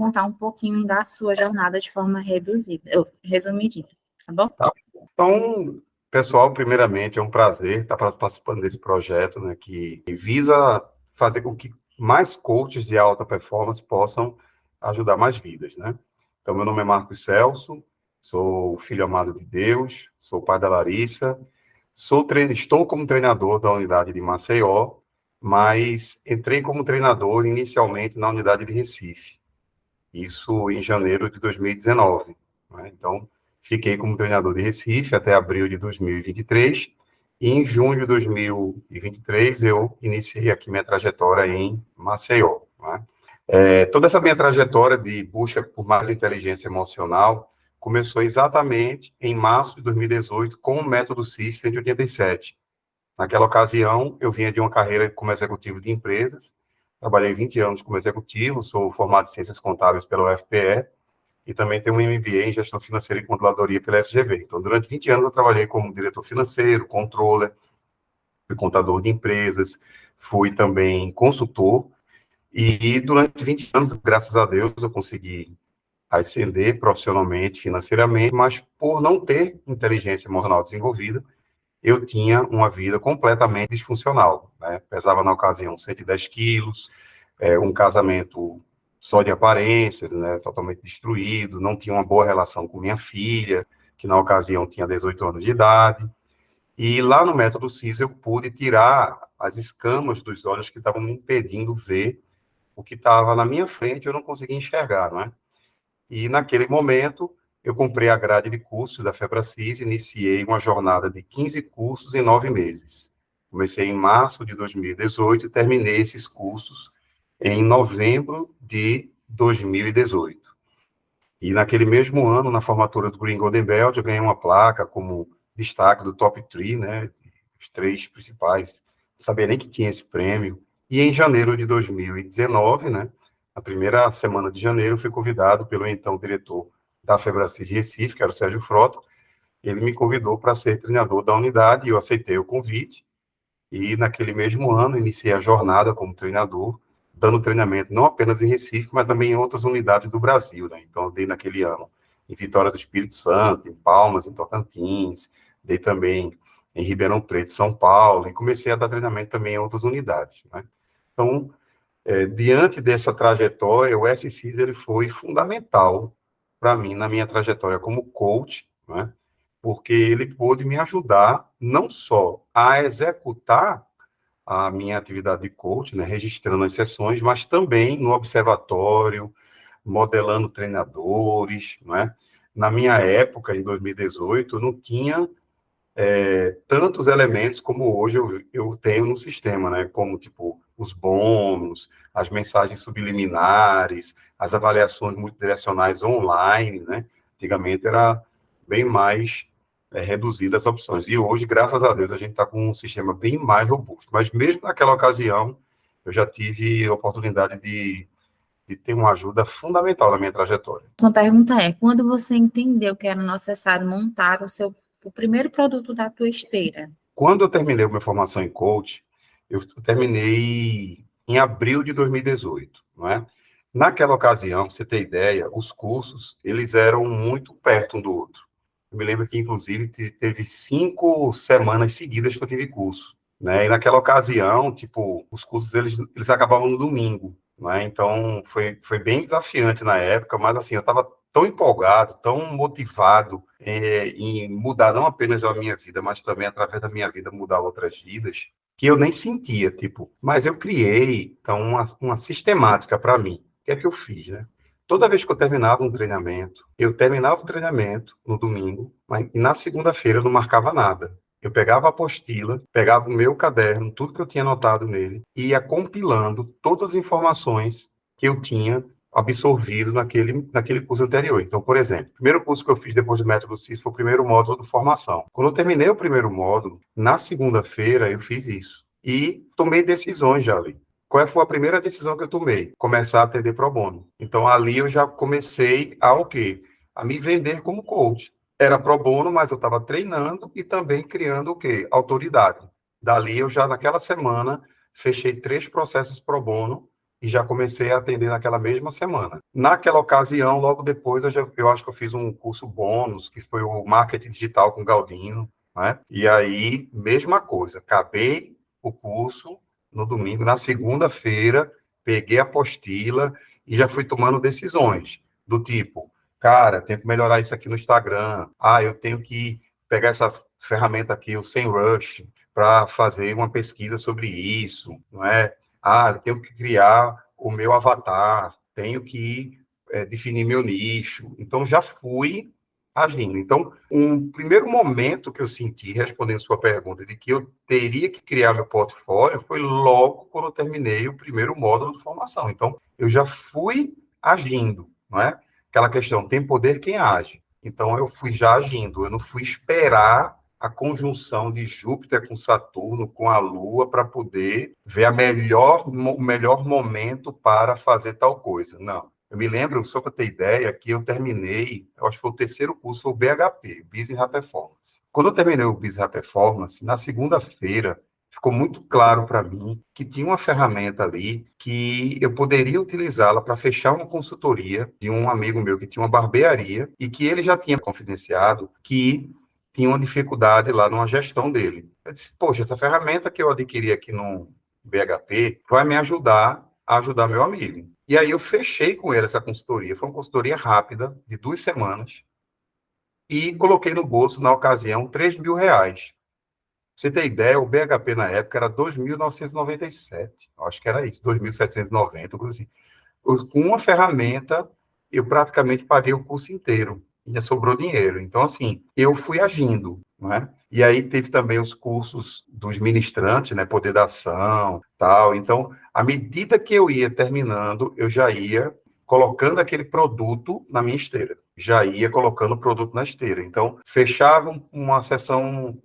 contar um pouquinho da sua jornada de forma resumidinha, tá bom? Tá. Então, pessoal, primeiramente, é um prazer estar participando desse projeto, né, que visa fazer com que mais coaches de alta performance possam ajudar mais vidas, né? Então, meu nome é Marcos Celso, sou filho amado de Deus, sou pai da Larissa, estou como treinador da unidade de Maceió, mas entrei como treinador inicialmente na unidade de Recife, isso em janeiro de 2019, né? Então, fiquei como treinador de Recife até abril de 2023, e em junho de 2023 eu iniciei aqui minha trajetória em Maceió, né? Toda essa minha trajetória de busca por mais inteligência emocional começou exatamente em março de 2018 com o método CIS 187. Naquela ocasião, eu vinha de uma carreira como executivo de empresas, trabalhei 20 anos como executivo, sou formado em Ciências Contábeis pela UFPE e também tenho um MBA em Gestão Financeira e Controladoria pela FGV. Então, durante 20 anos, eu trabalhei como diretor financeiro, controller, fui contador de empresas, fui também consultor, e durante 20 anos, graças a Deus, eu consegui ascender profissionalmente, financeiramente, mas por não ter inteligência emocional desenvolvida, eu tinha uma vida completamente disfuncional, né? Pesava na ocasião 110 quilos, um casamento só de aparências, né? Totalmente destruído, não tinha uma boa relação com minha filha, que na ocasião tinha 18 anos de idade, e lá no método CIS eu pude tirar as escamas dos olhos que estavam me impedindo ver o que estava na minha frente, eu não conseguia enxergar, né? E naquele momento eu comprei a grade de cursos da Febracis, iniciei uma jornada de 15 cursos em 9 meses. Comecei em março de 2018 e terminei esses cursos em novembro de 2018. E naquele mesmo ano, na formatura do Green Golden Belt, eu ganhei uma placa como destaque do Top 3, né? Os 3 principais. Não sabia nem que tinha esse prêmio. E em janeiro de 2019, né? Na primeira semana de janeiro, fui convidado pelo então diretor da Febracis de Recife, que era o Sérgio Frota. Ele me convidou para ser treinador da unidade e eu aceitei o convite. E naquele mesmo ano, iniciei a jornada como treinador, dando treinamento não apenas em Recife, mas também em outras unidades do Brasil, né? Então, eu dei naquele ano em Vitória do Espírito Santo, em Palmas, em Tocantins, dei também em Ribeirão Preto, São Paulo, e comecei a dar treinamento também em outras unidades, né? Então, diante dessa trajetória, o SCIS ele foi fundamental para mim na minha trajetória como coach, né? Porque ele pôde me ajudar não só a executar a minha atividade de coach, né, registrando as sessões, mas também no observatório, modelando treinadores, né? Na minha época, em 2018, não tinha tantos elementos como hoje eu tenho no sistema, né? Como, tipo, os bônus, as mensagens subliminares, as avaliações multidirecionais online, né? Antigamente era bem mais reduzidas as opções. E hoje, graças a Deus, a gente está com um sistema bem mais robusto. Mas mesmo naquela ocasião, eu já tive a oportunidade de ter uma ajuda fundamental na minha trajetória. Uma pergunta é, quando você entendeu que era necessário montar o primeiro produto da tua esteira? Quando eu terminei a minha formação em coach, eu terminei em abril de 2018, não é? Naquela ocasião, para você ter ideia, os cursos, eles eram muito perto um do outro. Eu me lembro que, inclusive, teve 5 semanas seguidas que eu tive curso, né? E naquela ocasião, tipo, os cursos, eles acabavam no domingo, né? Então, foi bem desafiante na época, mas, assim, eu estava tão empolgado, tão motivado em mudar não apenas a minha vida, mas também, através da minha vida, mudar outras vidas, que eu nem sentia, tipo, mas eu criei, então, uma sistemática para mim. O que é que eu fiz, né? Toda vez que eu terminava um treinamento, eu terminava o treinamento no domingo, mas e na segunda-feira eu não marcava nada. Eu pegava a apostila, pegava o meu caderno, tudo que eu tinha anotado nele, e ia compilando todas as informações que eu tinha absorvido naquele curso anterior. Então, por exemplo, o primeiro curso que eu fiz depois do método CIS foi o primeiro módulo de formação. Quando eu terminei o primeiro módulo, na segunda-feira eu fiz isso. E tomei decisões já ali. Qual foi a primeira decisão que eu tomei? Começar a atender pro bono. Então, ali eu já comecei a o quê? A me vender como coach. Era pro bono, mas eu estava treinando e também criando o quê? Autoridade. Dali, eu já, naquela semana, fechei 3 processos pro bono e já comecei a atender naquela mesma semana. Naquela ocasião, logo depois, eu acho que eu fiz um curso bônus, que foi o Marketing Digital com Galdino, né? E aí, mesma coisa, acabei o curso no domingo, na segunda-feira, peguei a apostila e já fui tomando decisões, do tipo, cara, tenho que melhorar isso aqui no Instagram, eu tenho que pegar essa ferramenta aqui, o SEMrush, para fazer uma pesquisa sobre isso, não é? Eu tenho que criar o meu avatar, tenho que definir meu nicho. Então, já fui agindo. Então, um primeiro momento que eu senti, respondendo sua pergunta, de que eu teria que criar meu portfólio, foi logo quando eu terminei o primeiro módulo de formação. Então, eu já fui agindo, não é? Aquela questão, tem poder quem age. Então, eu fui já agindo, eu não fui esperar a conjunção de Júpiter com Saturno, com a Lua, para poder ver o melhor momento para fazer tal coisa. Não. Eu me lembro, só para ter ideia, que eu terminei, eu acho que foi o terceiro curso, foi o BHP, Business High Performance. Quando eu terminei o Business High Performance, na segunda-feira, ficou muito claro para mim que tinha uma ferramenta ali que eu poderia utilizá-la para fechar uma consultoria de um amigo meu que tinha uma barbearia e que ele já tinha confidenciado que tinha uma dificuldade lá numa gestão dele. Eu disse, poxa, essa ferramenta que eu adquiri aqui no BHP vai me ajudar a ajudar meu amigo. E aí eu fechei com ele essa consultoria. Foi uma consultoria rápida, de 2 semanas, e coloquei no bolso, na ocasião, R$ 3.000. Pra você ter ideia, o BHP na época era 2.997. Acho que era isso, 2.790, inclusive. Com uma ferramenta, eu praticamente paguei o curso inteiro. Ainda sobrou dinheiro. Então, assim, eu fui agindo, não é? E aí teve também os cursos dos ministrantes, né? Poder da ação, tal. Então, à medida que eu ia terminando, eu já ia colocando aquele produto na minha esteira. Já ia colocando o produto na esteira. Então, fechava uma sessão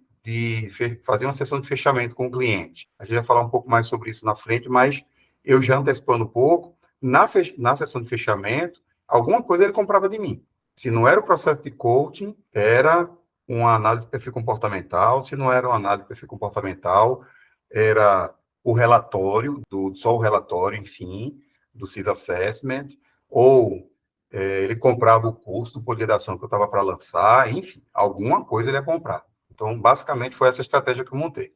fazia uma sessão de fechamento com o cliente. A gente vai falar um pouco mais sobre isso na frente, mas eu já antecipando um pouco, na sessão de fechamento, alguma coisa ele comprava de mim. Se não era o processo de coaching, era uma análise de perfil comportamental. Se não era uma análise de perfil comportamental, era o relatório, só o relatório, enfim, do CIS Assessment, ou ele comprava o curso do Poder da Ação que eu estava para lançar, enfim, alguma coisa ele ia comprar. Então, basicamente, foi essa estratégia que eu montei.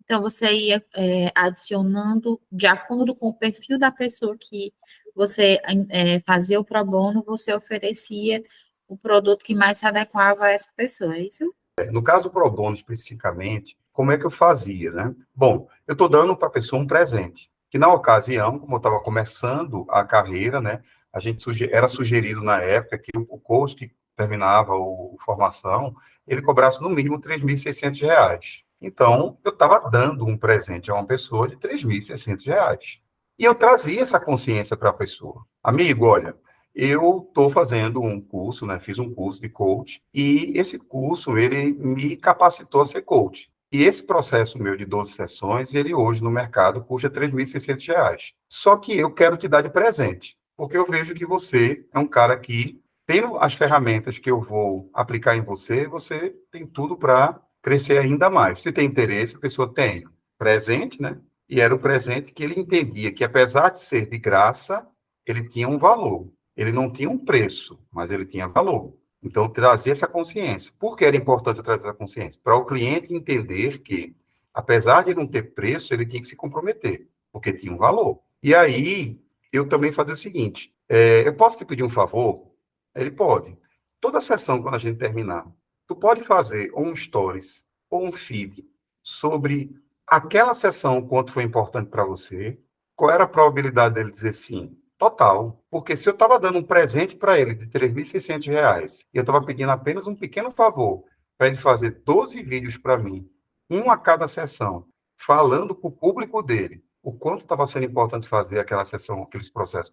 Então, você ia adicionando, de acordo com o perfil da pessoa que você fazia o pro bono, você oferecia o produto que mais se adequava a essa pessoa, é isso? No caso do pro bono, especificamente, como é que eu fazia, né? Bom, eu estou dando para a pessoa um presente, que na ocasião, como eu estava começando a carreira, né, era sugerido na época que o coach que terminava a formação, ele cobrasse no mínimo R$ 3.600. Então, eu estava dando um presente a uma pessoa de R$ 3.600. E eu trazia essa consciência para a pessoa. Amigo, olha, eu estou fazendo um curso, né? Fiz um curso de coach, e esse curso, ele me capacitou a ser coach. E esse processo meu de 12 sessões, ele hoje no mercado custa R$ 3.600. Só que eu quero te dar de presente, porque eu vejo que você é um cara que, tendo as ferramentas que eu vou aplicar em você, você tem tudo para crescer ainda mais. Se tem interesse, a pessoa tem presente, né? E era o presente que ele entendia que, apesar de ser de graça, ele tinha um valor. Ele não tinha um preço, mas ele tinha valor. Então, trazer essa consciência. Por que era importante eu trazer essa consciência? Para o cliente entender que, apesar de não ter preço, ele tinha que se comprometer, porque tinha um valor. E aí, eu também fazia o seguinte, eu posso te pedir um favor? Ele pode. Toda sessão, quando a gente terminar, tu pode fazer ou um stories ou um feed sobre aquela sessão, quanto foi importante para você, qual era a probabilidade dele dizer sim? Total. Porque se eu estava dando um presente para ele de R$ 3.600 e eu estava pedindo apenas um pequeno favor para ele fazer 12 vídeos para mim, um a cada sessão, falando para o público dele o quanto estava sendo importante fazer aquela sessão,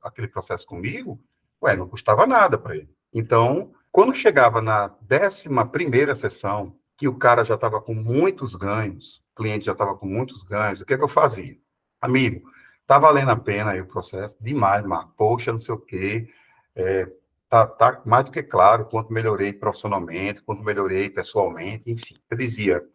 aquele processo comigo, não custava nada para ele. Então, quando chegava na 11ª sessão, que o cara já estava com muitos ganhos, o cliente já estava com muitos ganhos, o que é que eu fazia? Amigo, tá valendo a pena aí o processo? Demais, Marco. Poxa, não sei o quê. Tá mais do que claro quanto melhorei profissionalmente, quanto melhorei pessoalmente, enfim. Eu dizia,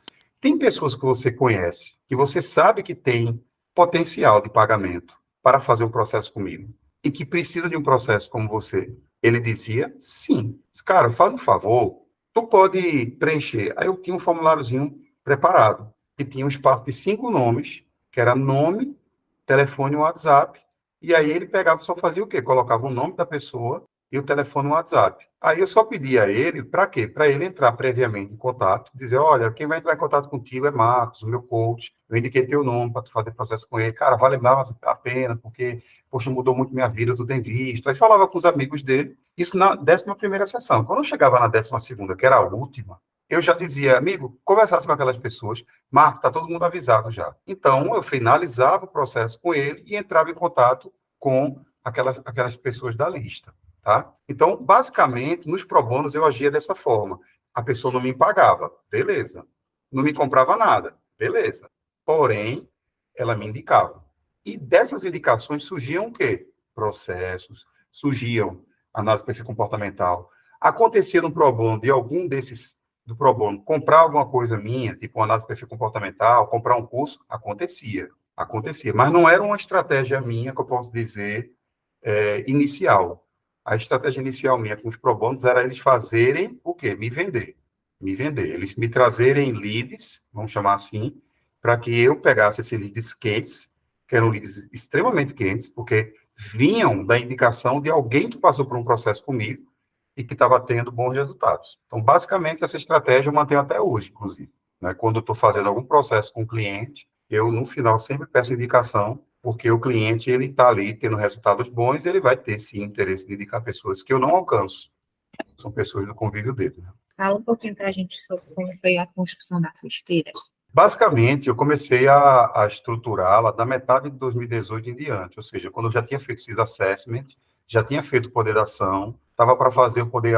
tem pessoas que você conhece, que você sabe que tem potencial de pagamento. para fazer um processo comigo e que precisa de um processo como você? Ele dizia, sim. Cara, faz um favor, tu pode preencher. Aí eu tinha um formuláriozinho preparado, que tinha um espaço de 5 nomes, que era nome, telefone e WhatsApp, e aí ele pegava e só fazia o quê? Colocava o nome da pessoa e o telefone no WhatsApp. Aí eu só pedia a ele, para quê? Para ele entrar previamente em contato, dizer, olha, quem vai entrar em contato contigo é Marcos, o meu coach, eu indiquei teu nome para tu fazer processo com ele. Cara, vale mais a pena, porque, poxa, mudou muito minha vida, tu tem visto. Aí falava com os amigos dele, isso na 11ª sessão. Quando eu chegava na 12ª, que era a última, eu já dizia, amigo, conversasse com aquelas pessoas, Marco, está todo mundo avisado já. Então, eu finalizava o processo com ele e entrava em contato com aquelas pessoas da lista, tá? Então, basicamente, nos pro bonos eu agia dessa forma. A pessoa não me pagava, beleza. Não me comprava nada, beleza. Porém, ela me indicava. E dessas indicações surgiam o quê? Processos, surgiam análise de perfil comportamental. Acontecia no pro bono de algum desses do pro bono, comprar alguma coisa minha, tipo uma análise de perfil comportamental, comprar um curso, acontecia, mas não era uma estratégia minha, que eu posso dizer, inicial. A estratégia inicial minha com os pro bonos era eles fazerem o quê? Me vender, eles me trazerem leads, vamos chamar assim, para que eu pegasse esses leads quentes, que eram leads extremamente quentes, porque vinham da indicação de alguém que passou por um processo comigo, e que estava tendo bons resultados. Então, basicamente, essa estratégia eu mantenho até hoje, inclusive. Né? Quando eu estou fazendo algum processo com o cliente, eu, no final, sempre peço indicação, porque o cliente ele está ali tendo resultados bons e ele vai ter, sim, interesse de indicar pessoas que eu não alcanço. São pessoas do convívio dele. Né? Fala um pouquinho para a gente sobre como foi a construção da esteira. Basicamente, eu comecei a estruturá-la da metade de 2018 em diante, ou seja, quando eu já tinha feito o Assessment, já tinha feito o poder da ação, estava para fazer o poder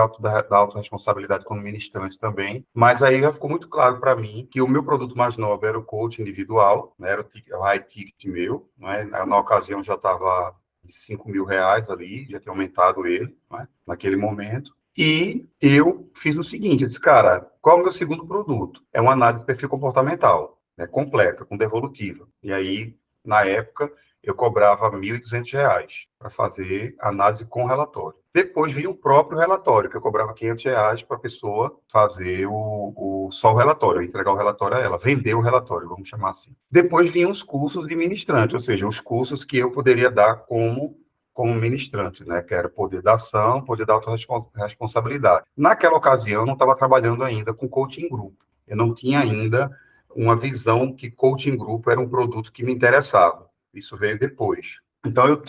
da autorresponsabilidade como ministrante também, mas aí já ficou muito claro para mim que o meu produto mais novo era o coach individual, né, era o high ticket meu, né, na ocasião já estava R$ 5.000 ali, já tinha aumentado ele, né, naquele momento. E eu fiz o seguinte, eu disse, cara, qual é o meu segundo produto? É uma análise de perfil comportamental, né, completa, com devolutiva. E aí, na época, eu cobrava R$ 1.200 para fazer análise com relatório. Depois vinha o próprio relatório, que eu cobrava R$ 500 para a pessoa fazer só o relatório, entregar o relatório a ela, vender o relatório, vamos chamar assim. Depois vinham os cursos de ministrante, ou seja, os cursos que eu poderia dar como ministrante, né, que era poder da ação, poder da autorresponsabilidade. Naquela ocasião, eu não estava trabalhando ainda com coaching grupo. Eu não tinha ainda uma visão que coaching grupo era um produto que me interessava. Isso veio depois. Então, eu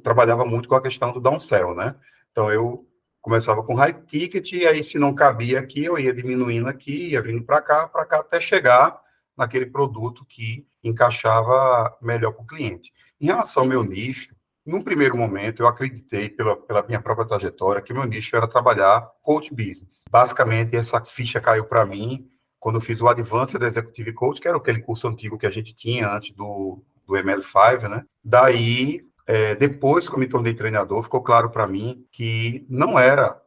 trabalhava muito com a questão do downsell, né? Então, eu começava com high ticket, e aí, se não cabia aqui, eu ia diminuindo aqui, ia vindo para cá, até chegar naquele produto que encaixava melhor para o cliente. Em relação ao meu nicho, num primeiro momento, eu acreditei, pela minha própria trajetória, que o meu nicho era trabalhar coach business. Basicamente, essa ficha caiu para mim quando eu fiz o Advanced Executive Coach, que era aquele curso antigo que a gente tinha antes do ML5, né? Daí, depois que eu me tornei treinador, ficou claro para mim que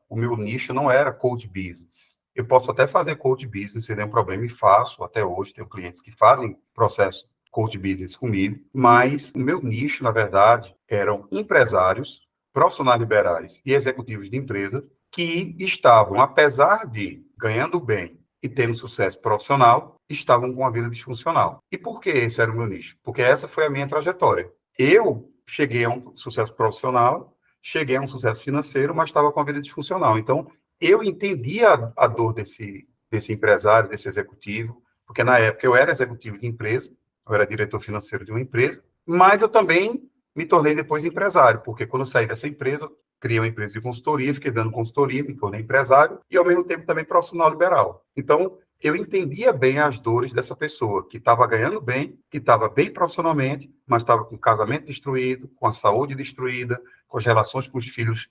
o meu nicho não era coach business. Eu posso até fazer coach business sem nenhum problema, e faço até hoje, tenho clientes que fazem processo coach business comigo, mas o meu nicho, na verdade, eram empresários, profissionais liberais e executivos de empresa que estavam, apesar de ganhando bem e tendo sucesso profissional, estavam com a vida disfuncional. E por que esse era o meu nicho? Porque essa foi a minha trajetória. Eu cheguei a um sucesso profissional, cheguei a um sucesso financeiro, mas estava com a vida disfuncional. Então, eu entendia a dor desse empresário, desse executivo, porque na época eu era executivo de empresa, eu era diretor financeiro de uma empresa, mas eu também me tornei depois empresário, porque quando eu saí dessa empresa, criei uma empresa de consultoria, fiquei dando consultoria, me tornei empresário e, ao mesmo tempo, também profissional liberal. Então, eu entendia bem as dores dessa pessoa que estava ganhando bem, que estava bem profissionalmente, mas estava com o casamento destruído, com a saúde destruída, com as relações com os filhos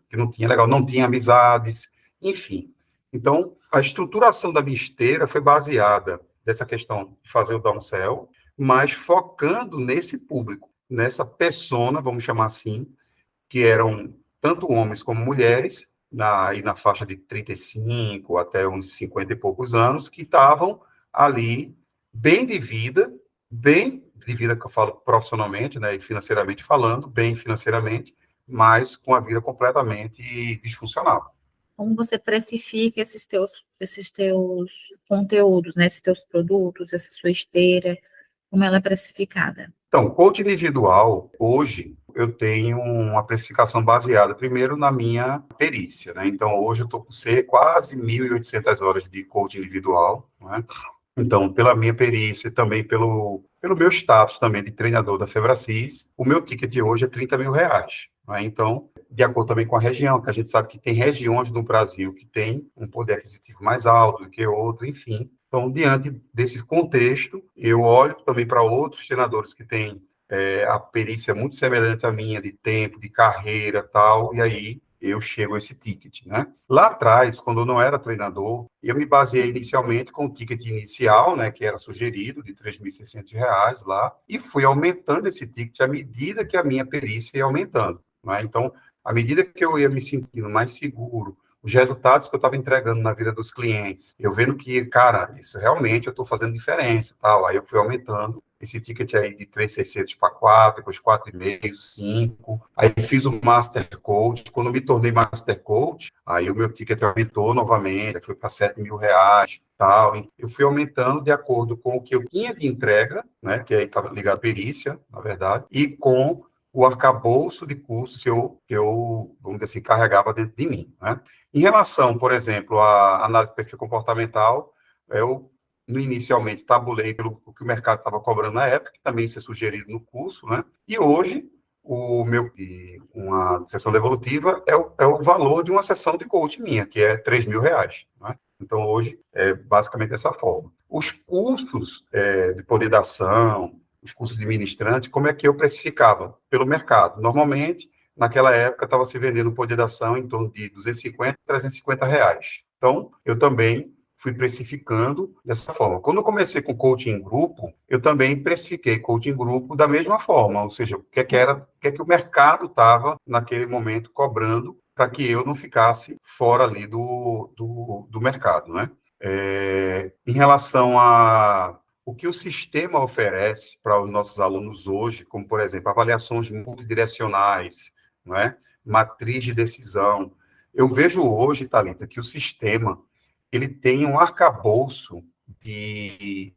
que não tinha legal, não tinha amizades, enfim. Então, a estruturação da minha esteira foi baseada nessa questão de fazer o downsell, mas focando nesse público, nessa persona, vamos chamar assim, que eram tanto homens como mulheres, na faixa de 35 até uns 50 e poucos anos, que estavam ali bem de vida, bem de vida que eu falo profissionalmente, né, e financeiramente falando, bem financeiramente, mas com a vida completamente disfuncional. Como você precifica esses teus conteúdos, né? Esses teus produtos, essa sua esteira, como ela é precificada? Então, coach individual, hoje, eu tenho uma precificação baseada, primeiro, na minha perícia, né? Então, hoje eu estou com quase 1.800 horas de coach individual, né? Então, pela minha perícia e também pelo meu status também de treinador da Febracis, o meu ticket hoje é R$ 30.000, né? Então, de acordo também com a região, que a gente sabe que tem regiões no Brasil que têm um poder aquisitivo mais alto do que outro, enfim. Então, diante desse contexto, eu olho também para outros treinadores que têm a perícia muito semelhante à minha, de tempo, de carreira, tal, e aí eu chego a esse ticket, né? Lá atrás, quando eu não era treinador, eu me baseei inicialmente com o ticket inicial, né, que era sugerido, de R$ 3.600 lá, e fui aumentando esse ticket à medida que a minha perícia ia aumentando, né? Então, à medida que eu ia me sentindo mais seguro, os resultados que eu estava entregando na vida dos clientes, eu vendo que, cara, isso realmente eu estou fazendo diferença, tal. Aí eu fui aumentando esse ticket aí de 3.600 para 4, depois 4,5, 5. Aí fiz o Master Coach. Quando me tornei Master Coach, aí o meu ticket aumentou novamente, foi para R$ 7.000, tal. Eu fui aumentando de acordo com o que eu tinha de entrega, né, que aí estava ligado à perícia, na verdade, e com o arcabouço de cursos que eu, vamos dizer assim, carregava dentro de mim, né? Em relação, por exemplo, à análise de perfil comportamental, eu inicialmente tabulei pelo que o mercado estava cobrando na época, que também isso é sugerido no curso, né? E hoje, uma sessão devolutiva é o valor de uma sessão de coaching minha, que é R$ 3.000, né? Então, hoje, é basicamente dessa forma. Os cursos de poder da ação, os cursos de ministrante, como é que eu precificava? Pelo mercado. Normalmente, naquela época, estava se vendendo poder da ação em torno de 250 a R$ 350. Então, eu também fui precificando dessa forma. Quando eu comecei com coaching em grupo, eu também precifiquei coaching em grupo da mesma forma, ou seja, o que o mercado estava, naquele momento, cobrando para que eu não ficasse fora ali do mercado, né? Em relação a o que o sistema oferece para os nossos alunos hoje, como, por exemplo, avaliações multidirecionais, não é? Matriz de decisão. Eu vejo hoje, Thalita, que o sistema ele tem um arcabouço de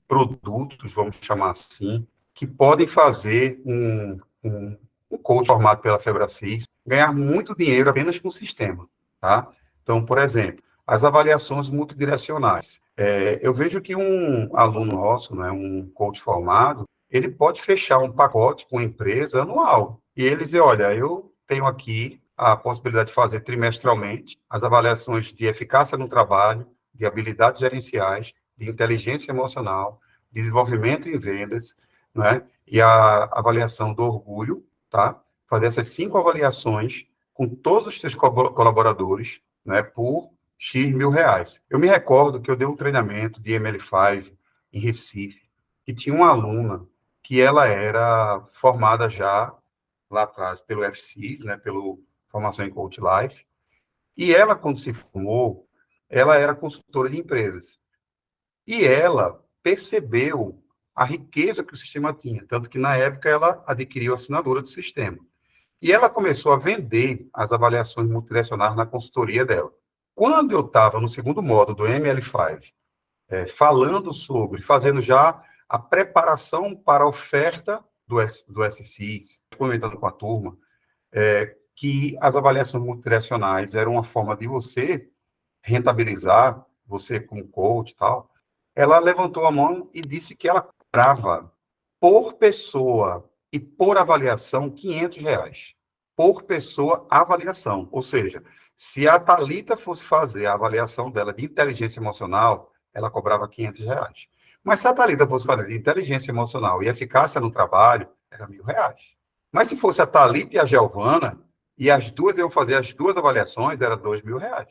produtos, vamos chamar assim, que podem fazer um coach formado pela Febracis ganhar muito dinheiro apenas com o sistema, tá? Então, por exemplo, as avaliações multidirecionais. Eu vejo que um aluno nosso, né, um coach formado, ele pode fechar um pacote com a empresa anual. E ele dizer, olha, eu tenho aqui a possibilidade de fazer trimestralmente as avaliações de eficácia no trabalho, de habilidades gerenciais, de inteligência emocional, de desenvolvimento em vendas, né? E a avaliação do orgulho, tá? Fazer essas 5 avaliações com todos os teus colaboradores, né, por X mil reais. Eu me recordo que eu dei um treinamento de ML5 em Recife, que tinha uma aluna que ela era formada já lá atrás pelo FCIS, né, pelo Formação em Coach Life, e ela, quando se formou, ela era consultora de empresas. E ela percebeu a riqueza que o sistema tinha, tanto que, na época, ela adquiriu a assinatura do sistema. E ela começou a vender as avaliações multidirecionais na consultoria dela. Quando eu estava no segundo módulo do ML5, falando sobre, fazendo já a preparação para a oferta do SCIS, comentando com a turma, que as avaliações multidirecionais eram uma forma de você rentabilizar, você como coach e tal, ela levantou a mão e disse que ela cobrava por pessoa e por avaliação R$ 500. Por pessoa, avaliação. Ou seja, se a Thalita fosse fazer a avaliação dela de inteligência emocional, ela cobrava R$ 500. Mas se a Thalita fosse fazer de inteligência emocional e eficácia no trabalho, era R$ 1.000. Mas se fosse a Thalita e a Giovana, e as duas iam fazer as duas avaliações, era R$ 2.000.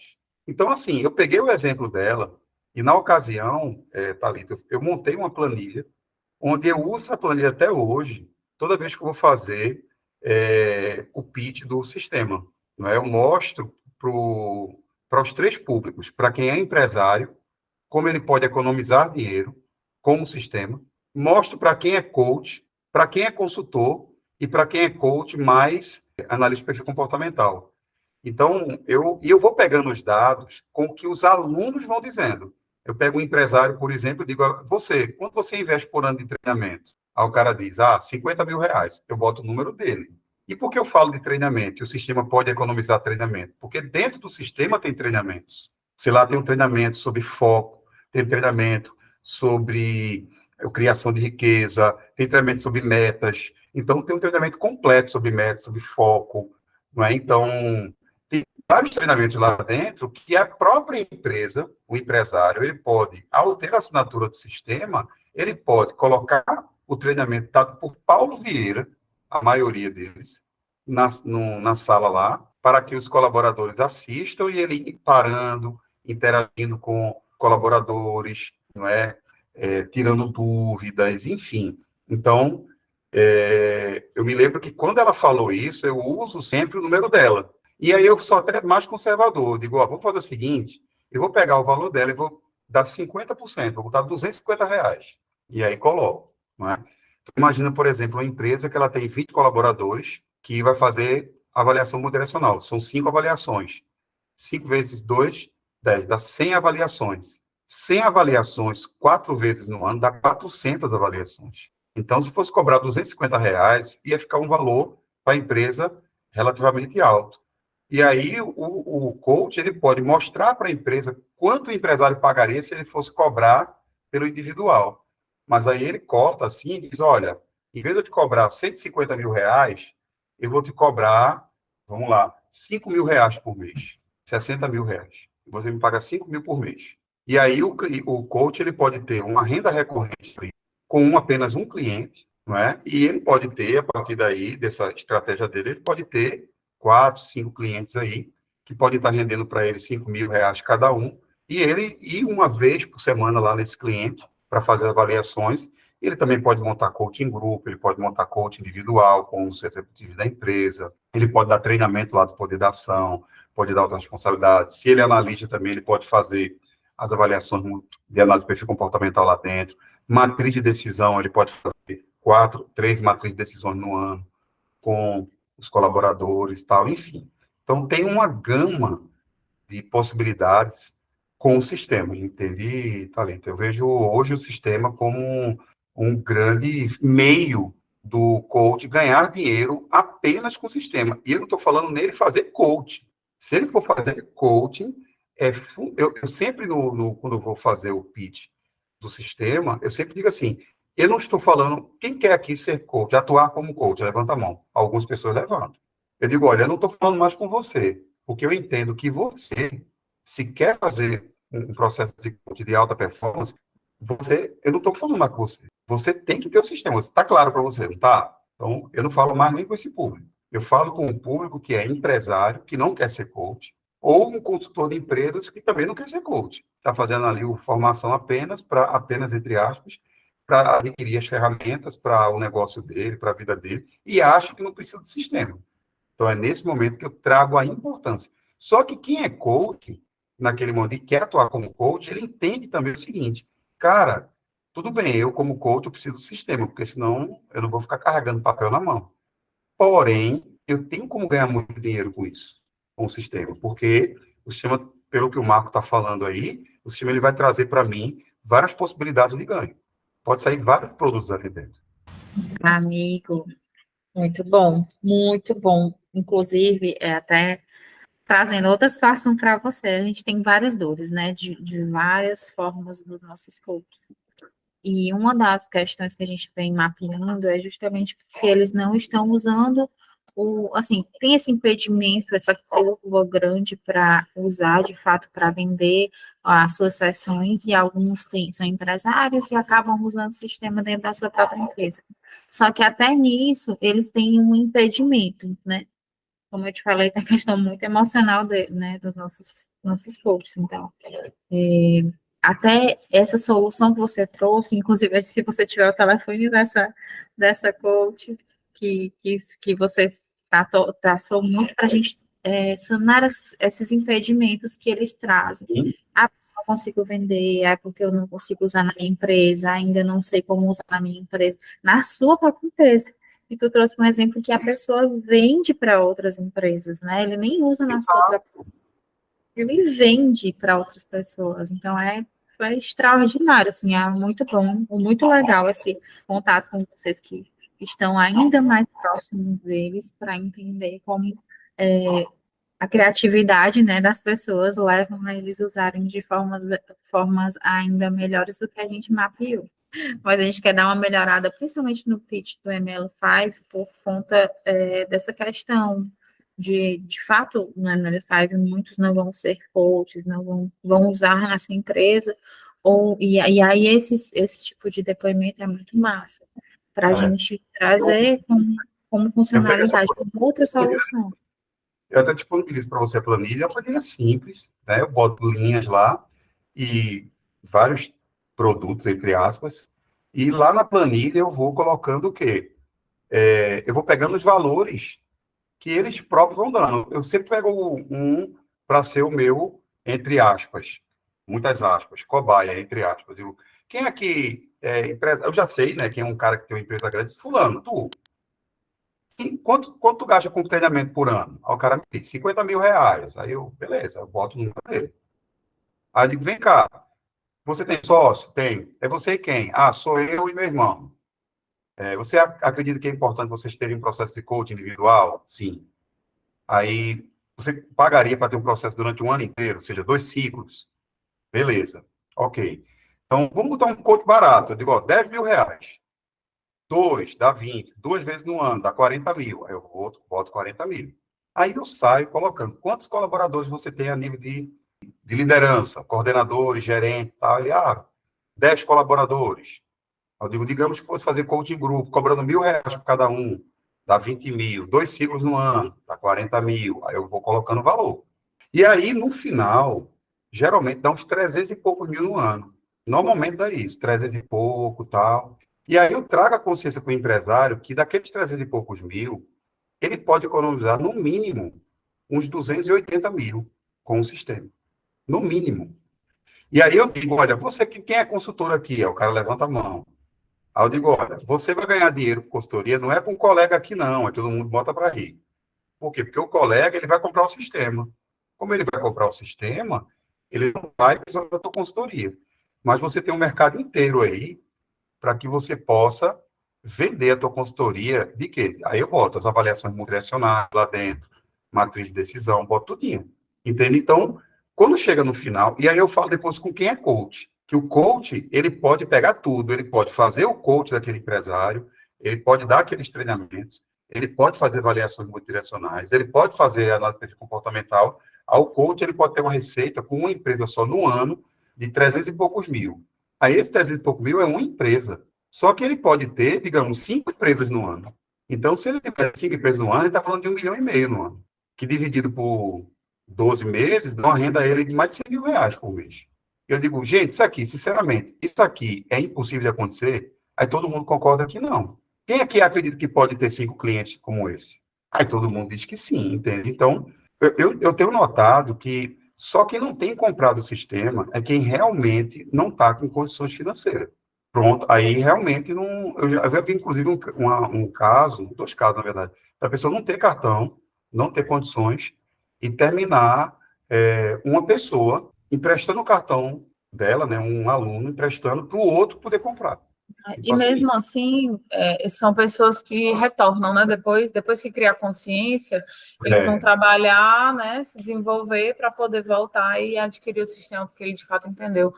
Então, assim, eu peguei o exemplo dela, e na ocasião, Thalita, eu montei uma planilha, onde eu uso essa planilha até hoje, toda vez que eu vou fazer o pitch do sistema. Não é? Eu mostro para os 3 públicos, para quem é empresário, como ele pode economizar dinheiro com o sistema, mostro para quem é coach, para quem é consultor e para quem é coach mais analista de perfil comportamental. Então, eu vou pegando os dados com o que os alunos vão dizendo. Eu pego um empresário, por exemplo, e digo, quanto você investe por ano de treinamento? Aí o cara diz, 50 mil reais. Eu boto o número dele. E por que eu falo de treinamento? Que o sistema pode economizar treinamento? Porque dentro do sistema tem treinamentos. Sei lá, tem um treinamento sobre foco, tem treinamento sobre criação de riqueza, tem treinamento sobre metas. Então, tem um treinamento completo sobre metas, sobre foco. Não é? Então, tem vários treinamentos lá dentro que a própria empresa, o empresário, ele pode, ao ter a assinatura do sistema, ele pode colocar o treinamento dado por Paulo Vieira, a maioria deles, na sala lá, para que os colaboradores assistam e ele ir parando, interagindo com colaboradores, não é? Tirando dúvidas, enfim. Então, eu me lembro que quando ela falou isso, eu uso sempre o número dela. E aí eu sou até mais conservador. Digo, vamos fazer o seguinte, eu vou pegar o valor dela e vou dar 50%, vou dar R$ 250. E aí coloco. Não é? Então, imagina, por exemplo, uma empresa que ela tem 20 colaboradores que vai fazer avaliação multidirecional. São 5 avaliações. 5 vezes 2, 10. Dá 100 avaliações. 100 avaliações, 4 vezes no ano, dá 400 avaliações. Então, se fosse cobrar R$ 250, ia ficar um valor para a empresa relativamente alto. E aí, o coach ele pode mostrar para a empresa quanto o empresário pagaria se ele fosse cobrar pelo individual. Mas aí ele corta assim e diz, olha, em vez de eu te cobrar R$ 150 mil, eu vou te cobrar, vamos lá, R$ 5 mil por mês, R$ 60 mil. Você me paga 5 mil por mês. E aí o coach ele pode ter uma renda recorrente com apenas um cliente, não é? E ele pode ter, a partir daí, dessa estratégia dele, ele pode ter 4, 5 clientes aí, que podem estar rendendo para ele R$ 5 mil cada um, e ele ir uma vez por semana lá nesse cliente para fazer avaliações. Ele também pode montar coaching grupo, ele pode montar coaching individual com os executivos da empresa, ele pode dar treinamento lá do poder da ação, pode dar outras responsabilidades. Se ele é analista também, ele pode fazer as avaliações de análise de perfil comportamental lá dentro. Matriz de decisão, ele pode fazer 3 matrizes de decisões no ano com os colaboradores, tal, enfim. Então, tem uma gama de possibilidades com o sistema, entende, Talento? Eu vejo hoje o sistema como um grande meio do coach ganhar dinheiro apenas com o sistema. E eu não estou falando nele fazer coaching. Se ele for fazer coaching, eu sempre, quando eu vou fazer o pitch do sistema, eu sempre digo assim, eu não estou falando, quem quer aqui ser coach, atuar como coach, levanta a mão. Algumas pessoas levantam. Eu digo, olha, eu não estou falando mais com você, porque eu entendo que você, se quer fazer um processo de coach de alta performance, eu não estou falando mais com você. Você tem que ter o sistema. Está claro para você, não está? Então, eu não falo mais nem com esse público. Eu falo com um público que é empresário, que não quer ser coach, ou um consultor de empresas que também não quer ser coach. Está fazendo ali formação apenas, entre aspas, para adquirir as ferramentas para o negócio dele, para a vida dele, e acha que não precisa do sistema. Então, é nesse momento que eu trago a importância. Só que quem é coach, naquele momento, e quer atuar como coach, ele entende também o seguinte, cara, tudo bem, eu como coach, eu preciso do sistema, porque senão eu não vou ficar carregando papel na mão. Porém, eu tenho como ganhar muito dinheiro com isso, com o sistema, porque o sistema, pelo que o Marco está falando aí, o sistema ele vai trazer para mim várias possibilidades de ganho. Pode sair vários produtos ali dentro. Amigo, muito bom, muito bom. Inclusive, até trazendo outra situação para você, a gente tem várias dores, né, de várias formas dos nossos coaches. E uma das questões que a gente vem mapeando é justamente porque eles não estão usando assim, tem esse impedimento, essa curva grande para usar, de fato, para vender as suas sessões, e alguns são empresários e acabam usando o sistema dentro da sua própria empresa. Só que até nisso, eles têm um impedimento, né? Como eu te falei, tem a questão muito emocional né, dos nossos coaches. Então, até essa solução que você trouxe, inclusive, se você tiver o telefone dessa coach, que você traçou muito para a gente sanar esses impedimentos que eles trazem. A não consigo vender, é porque eu não consigo usar na minha empresa, ainda não sei como usar na minha empresa, na sua própria empresa. E tu trouxe um exemplo que a pessoa vende para outras empresas, né? Ele nem usa na sua própria, ele vende para outras pessoas. Então foi extraordinário, assim, é muito bom, muito legal esse contato com vocês que estão ainda mais próximos deles para entender como a criatividade, né, das pessoas levam a eles usarem de formas ainda melhores do que a gente mapeou. Mas a gente quer dar uma melhorada, principalmente no pitch do ML5, por conta dessa questão de fato, no ML5, muitos não vão ser coaches, não vão usar nessa empresa, e aí esse tipo de depoimento é muito massa, para a gente trazer como funcionalidade uma outra solução. Eu até disponibilizo para você a planilha simples, né? Eu boto linhas lá e vários produtos, entre aspas, e lá na planilha eu vou colocando o quê? Eu vou pegando os valores que eles próprios vão dando. Eu sempre pego um para ser o meu, entre aspas, muitas aspas, cobaia, entre aspas. Quem aqui empresa? Eu já sei, né? Quem é um cara que tem uma empresa grande, fulano, tu. Quanto tu gasta com treinamento por ano? Aí o cara me diz, R$ 50.000. Aí eu, beleza, eu boto no número dele. Aí eu digo, vem cá, você tem sócio? Tem. É você e quem? Ah, sou eu e meu irmão. Você acredita que é importante vocês terem um processo de coaching individual? Sim. Aí você pagaria para ter um processo durante um ano inteiro, ou seja, 2 ciclos. Beleza. Ok. Então, vamos botar um coach barato. Eu digo, ó, R$ 10.000. 2 dá 20. 2 vezes no ano dá 40.000. Aí eu boto 40.000. Aí eu saio colocando quantos colaboradores você tem a nível de liderança, coordenadores, gerentes, tal. Ele, 10 colaboradores. Eu digo, digamos que fosse fazer coaching grupo, cobrando R$ 1.000 por cada um, dá 20.000. 2 ciclos no ano, dá 40.000. Aí eu vou colocando o valor. E aí, no final, geralmente dá uns 300 e poucos mil no ano. Normalmente dá isso, 300 e pouco, tal. E aí eu trago a consciência para o empresário que daqueles 300 e poucos mil, ele pode economizar, no mínimo, uns 280.000 com o sistema. No mínimo. E aí eu digo, olha, quem é consultor aqui? Aí o cara levanta a mão. Aí eu digo, olha, você vai ganhar dinheiro com consultoria, não é com um colega aqui, não. É todo mundo bota para rir. Por quê? Porque o colega, ele vai comprar o sistema. Como ele vai comprar o sistema, ele não vai precisar da tua consultoria. Mas você tem um mercado inteiro aí para que você possa vender a tua consultoria de quê? Aí eu boto as avaliações multidirecionais lá dentro, matriz de decisão, boto tudinho. Entende? Então, quando chega no final, e aí eu falo depois com quem é coach, que o coach, ele pode pegar tudo, ele pode fazer o coach daquele empresário, ele pode dar aqueles treinamentos, ele pode fazer avaliações multidirecionais, ele pode fazer análise comportamental. Ao coach, ele pode ter uma receita com uma empresa só no ano de 300 e poucos mil. Aí, esse 300 e poucos mil é uma empresa. Só que ele pode ter, digamos, 5 empresas no ano. Então, se ele tiver 5 empresas no ano, ele está falando de 1,5 milhão no ano. Que dividido por 12 meses, dá uma renda a ele de mais de R$ 100.000 por mês. Eu digo, gente, isso aqui, sinceramente, isso aqui é impossível de acontecer? Aí todo mundo concorda que não. Quem aqui acredita que pode ter 5 clientes como esse? Aí todo mundo diz que sim, entende? Então, eu tenho notado que só quem não tem comprado o sistema é quem realmente não está com condições financeiras. Pronto, aí realmente não. Eu já vi, inclusive, um caso, 2 casos, na verdade, da pessoa não ter cartão, não ter condições e terminar uma pessoa emprestando o cartão dela, né, um aluno emprestando para o outro poder comprar. Tipo E assim, mesmo assim, são pessoas que retornam, né? Depois que criar consciência, eles vão trabalhar, né? Se desenvolver para poder voltar e adquirir o sistema, porque ele de fato entendeu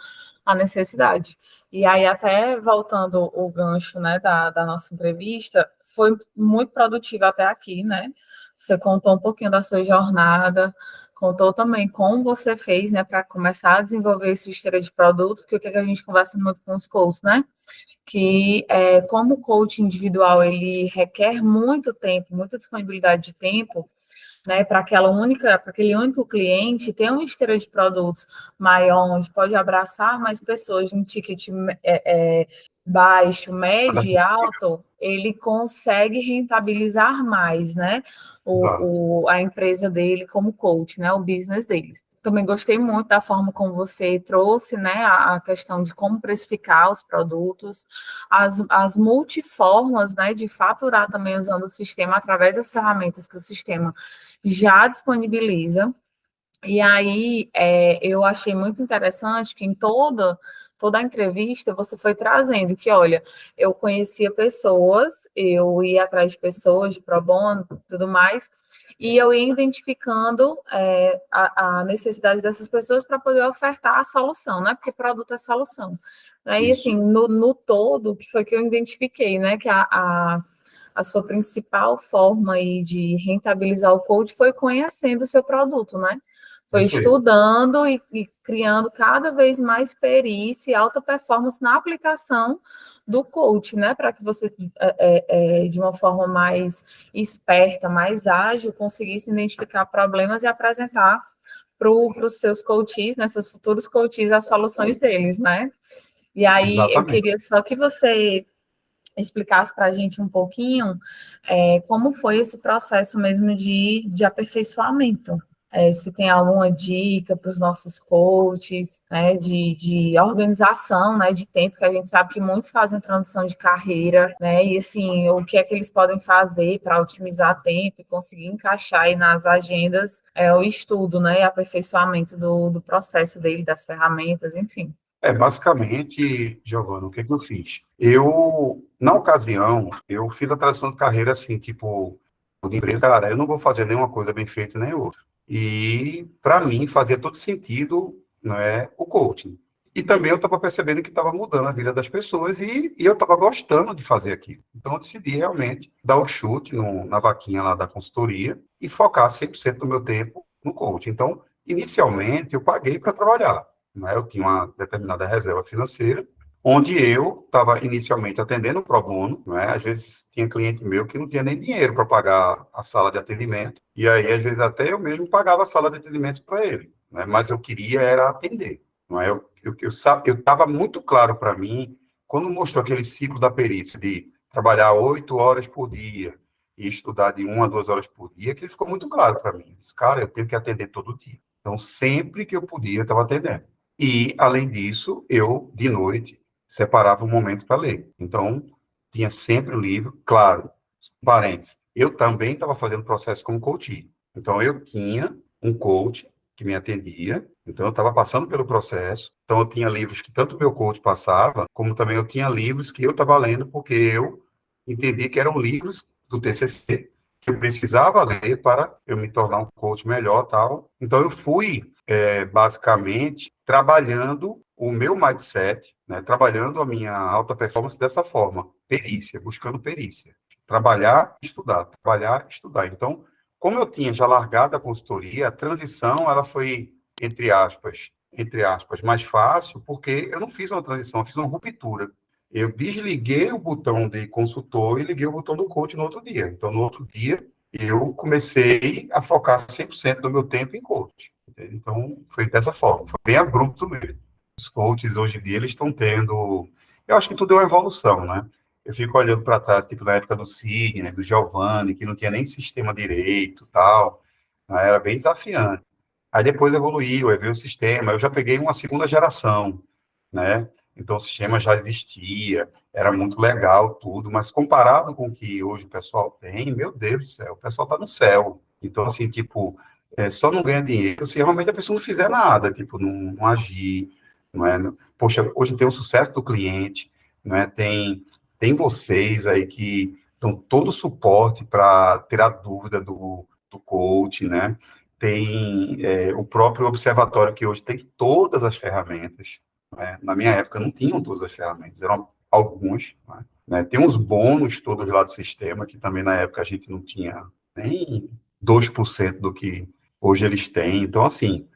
a necessidade. E aí, até voltando o gancho, né, da nossa entrevista, foi muito produtivo até aqui, né? Você contou um pouquinho da sua jornada, contou também como você fez, né, para começar a desenvolver sua esteira de produto, porque o que a gente conversa muito com os coaches, né? Que como o coaching individual ele requer muito tempo, muita disponibilidade de tempo, né, para aquele único cliente, ter uma esteira de produtos maior, onde pode abraçar mais pessoas de um ticket baixo, médio e alto, ele consegue rentabilizar mais, né, a empresa dele como coach, né, o business dele. também gostei muito da forma como você trouxe, né, a questão de como precificar os produtos, as multiformas, né, de faturar também usando o sistema através das ferramentas que o sistema já disponibiliza. E aí, eu achei muito interessante que em toda a entrevista você foi trazendo que, olha, eu conhecia pessoas, eu ia atrás de pessoas, de pro bono, tudo mais, e eu ia identificando a necessidade dessas pessoas para poder ofertar a solução, né? Porque produto é solução. Né? E assim, no todo, que foi que eu identifiquei, né? Que a sua principal forma aí de rentabilizar o coach foi conhecendo o seu produto, né? Foi estudando e criando cada vez mais perícia e alta performance na aplicação do coach, né? Para que você, de uma forma mais esperta, mais ágil, conseguisse identificar problemas e apresentar para os seus coaches, né, seus futuros coaches, as soluções deles, né? E aí eu queria só que você explicasse para a gente um pouquinho como foi esse processo mesmo de aperfeiçoamento. Se tem alguma dica para os nossos coaches, né, de organização, né, de tempo, que a gente sabe que muitos fazem transição de carreira, né, e assim, o que é que eles podem fazer para otimizar tempo e conseguir encaixar aí nas agendas o estudo, né, e aperfeiçoamento do processo dele, das ferramentas, enfim. Basicamente, Giovana, o que eu fiz? Na ocasião, eu fiz a transição de carreira assim, tipo, de empresa, cara, eu não vou fazer nenhuma coisa bem feita nem outra. E, para mim, fazia todo sentido, né, o coaching. E também eu estava percebendo que estava mudando a vida das pessoas e eu estava gostando de fazer aquilo. Então, eu decidi realmente dar o chute na vaquinha lá da consultoria e focar 100% do meu tempo no coaching. Então, inicialmente, eu paguei para trabalhar. Né? Eu tinha uma determinada reserva financeira, onde eu estava inicialmente atendendo pro bono, né? Às vezes tinha cliente meu que não tinha nem dinheiro para pagar a sala de atendimento, e aí às vezes até eu mesmo pagava a sala de atendimento para ele, né? Mas eu queria era atender, não é? Eu estava muito claro para mim, quando mostrou aquele ciclo da perícia de trabalhar 8 horas por dia e estudar de 1 a 2 horas por dia, que ficou muito claro para mim. Disse, cara, eu tenho que atender todo dia. Então, sempre que eu podia, eu estava atendendo. E, além disso, eu, de noite, separava um momento para ler. Então, tinha sempre o livro, claro, parênteses, eu também estava fazendo processo como coach. Então, eu tinha um coach que me atendia, então eu estava passando pelo processo, então eu tinha livros que tanto o meu coach passava, como também eu tinha livros que eu estava lendo, porque eu entendi que eram livros do TCC, que eu precisava ler para eu me tornar um coach melhor, tal. Então, eu fui basicamente trabalhando o meu mindset, né, trabalhando a minha alta performance dessa forma, perícia, buscando perícia. Trabalhar, estudar, trabalhar, estudar. Então, como eu tinha já largado a consultoria, a transição ela foi, entre aspas, mais fácil, porque eu não fiz uma transição, eu fiz uma ruptura. Eu desliguei o botão de consultor e liguei o botão do coach no outro dia. Então, no outro dia, eu comecei a focar 100% do meu tempo em coach. Então, foi dessa forma, foi bem abrupto mesmo. Os coaches, hoje em dia, eles estão tendo... Eu acho que tudo é uma evolução, né? Eu fico olhando para trás, tipo, na época do Sidney, do Giovanni, que não tinha nem sistema direito, tal, né? Era bem desafiante. Aí depois evoluiu, aí veio o sistema, eu já peguei uma segunda geração, né? Então, o sistema já existia, era muito legal tudo, mas comparado com o que hoje o pessoal tem, meu Deus do céu, o pessoal está no céu. Então, assim, tipo, só não ganha dinheiro se realmente a pessoa não fizer nada, tipo, não agir, não é? Poxa, hoje tem o sucesso do cliente, não é? Tem vocês aí que dão todo o suporte para tirar dúvida do coach, né? Tem o próprio observatório que hoje tem todas as ferramentas, né? Na minha época não tinham todas as ferramentas, eram alguns, né? Tem uns bônus todos lá do sistema, que também na época a gente não tinha nem 2% do que hoje eles têm. Então, assim,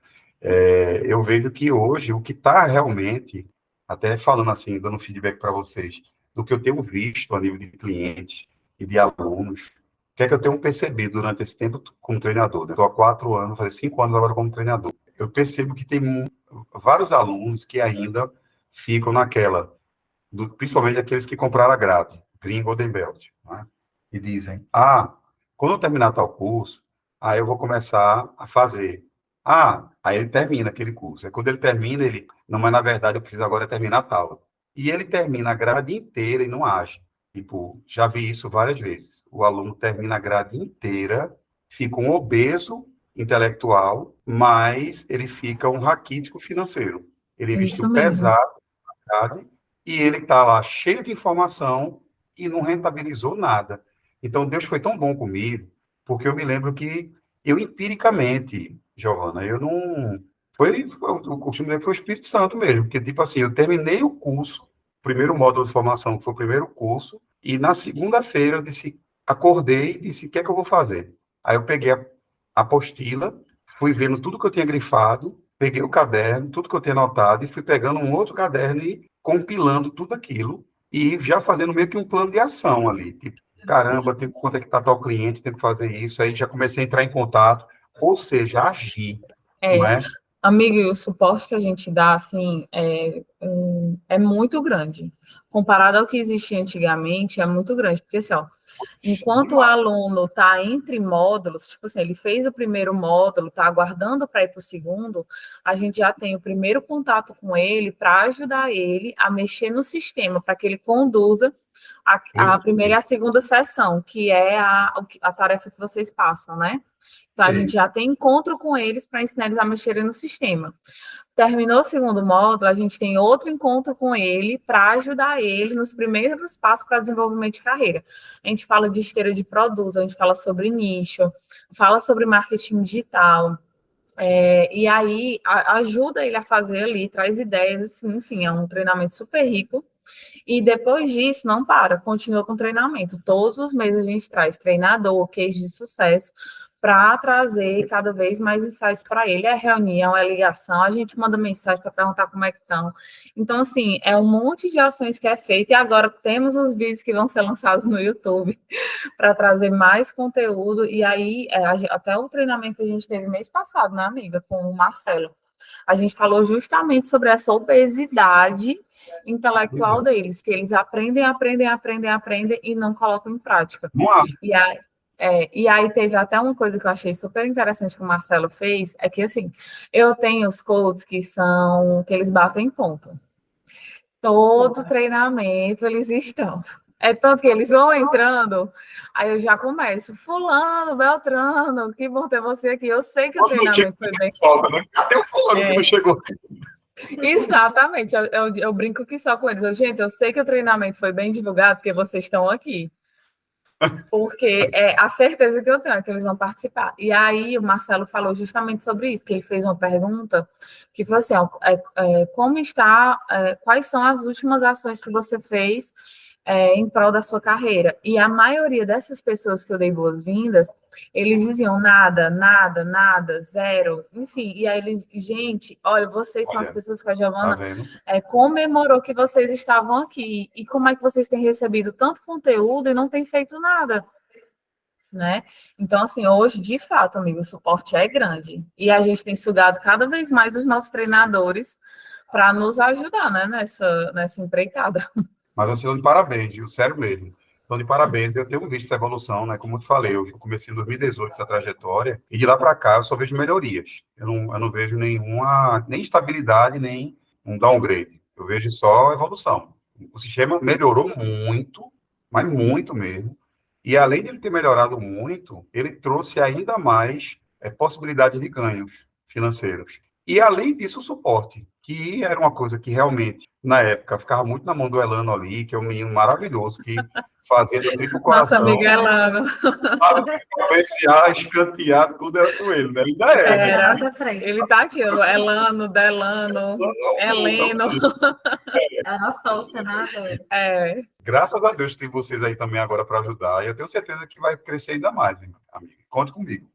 eu vejo que hoje o que está realmente, até falando assim, dando feedback para vocês, do que eu tenho visto a nível de clientes e de alunos, o que é que eu tenho percebido durante esse tempo como treinador? Né? Estou há 4 anos, vou fazer 5 anos agora como treinador. Eu percebo que tem vários alunos que ainda ficam naquela, principalmente aqueles que compraram a grade, Green Golden Belt, né? E dizem, quando eu terminar tal curso, aí eu vou começar a fazer. Aí ele termina aquele curso. Aí quando ele termina, ele, não, mas na verdade eu preciso agora terminar tal. E ele termina a grade inteira e não age. Tipo, já vi isso várias vezes. O aluno termina a grade inteira, fica um obeso intelectual, mas ele fica um raquítico financeiro. Ele Isso vestiu mesmo. pesado, sabe? E ele está lá cheio de informação e não rentabilizou nada. Então, Deus foi tão bom comigo, porque eu me lembro que eu empiricamente, Giovana, eu não. O costume foi o Espírito Santo mesmo, porque, tipo assim, eu terminei o curso, o primeiro módulo de formação, que foi o primeiro curso, e na segunda-feira eu disse, acordei e disse, o que é que eu vou fazer? Aí eu peguei a apostila, fui vendo tudo que eu tinha grifado, peguei o caderno, tudo que eu tinha anotado, e fui pegando um outro caderno e compilando tudo aquilo, e já fazendo meio que um plano de ação ali. Tipo, caramba, tenho que contactar tal cliente, tenho que fazer isso. Aí já comecei a entrar em contato, ou seja, agir, não É, é? amigo, e o suporte que a gente dá, assim, é muito grande. Comparado ao que existia antigamente, é muito grande. Porque, assim, ó, enquanto o aluno está entre módulos, tipo assim, ele fez o primeiro módulo, está aguardando para ir para o segundo, a gente já tem o primeiro contato com ele para ajudar ele a mexer no sistema, para que ele conduza a primeira e a segunda sessão, que é a tarefa que vocês passam, né? Então, a gente já tem encontro com eles para ensinar eles a mexerem no sistema. Terminou o segundo módulo, a gente tem outro encontro com ele para ajudar ele nos primeiros passos para desenvolvimento de carreira. A gente fala de esteira de produtos, a gente fala sobre nicho, fala sobre marketing digital, e aí ajuda ele a fazer ali, traz ideias, assim, enfim, é um treinamento super rico. E depois disso, não para, continua com treinamento. Todos os meses a gente traz treinador, case de sucesso, para trazer cada vez mais insights para ele. É reunião, é ligação, a gente manda mensagem para perguntar como é que estão. Então, assim, é um monte de ações que é feito, e agora temos os vídeos que vão ser lançados no YouTube para trazer mais conteúdo. E aí, até o treinamento que a gente teve mês passado, né, amiga, com o Marcelo, a gente falou justamente sobre essa obesidade intelectual deles, que eles aprendem e não colocam em prática. E aí, e aí teve até uma coisa que eu achei super interessante que o Marcelo fez, é que assim, eu tenho os coaches que eles batem ponto. Todo treinamento eles estão. É tanto que eles vão entrando, aí eu já começo, fulano, Beltrano, que bom ter você aqui. Eu sei que o treinamento foi bem... Cadê o fulano que não chegou? Exatamente, eu brinco que só com eles. Gente, eu sei que o treinamento foi bem divulgado porque vocês estão aqui. Porque é a certeza que eu tenho é que eles vão participar. E aí o Marcelo falou justamente sobre isso, que ele fez uma pergunta que foi assim, ó, como está, quais são as últimas ações que você fez em prol da sua carreira? E a maioria dessas pessoas que eu dei boas-vindas, eles diziam nada, nada, nada, zero, enfim. E aí eles, gente, olha, vocês são as pessoas que a Giovana comemorou que vocês estavam aqui. E como é que vocês têm recebido tanto conteúdo e não têm feito nada? Né? Então, assim, hoje, de fato, amigo, o suporte é grande. E a gente tem sugado cada vez mais os nossos treinadores para nos ajudar, né, nessa empreitada. Mas eu estou de parabéns, viu? Sério mesmo. Estou de parabéns. Eu tenho visto essa evolução, né? Como eu te falei, eu comecei em 2018 essa trajetória, e de lá para cá eu só vejo melhorias. Eu não vejo nenhuma, nem estabilidade, nem um downgrade. Eu vejo só evolução. O sistema melhorou muito, mas muito mesmo. E além de ele ter melhorado muito, ele trouxe ainda mais possibilidades de ganhos financeiros. E, além disso, o suporte, que era uma coisa que realmente, na época, ficava muito na mão do Elano ali, que é um menino maravilhoso, que fazia do triplo coração. Nossa amiga Elano. Cabecear, escantear, tudo era com ele, né? Ainda é. Né? Ele está aqui, o Elano, Delano, Heleno. É a nossa sócia, né? Graças a Deus tem vocês aí também agora para ajudar, e eu tenho certeza que vai crescer ainda mais, hein, amigo. Conte comigo.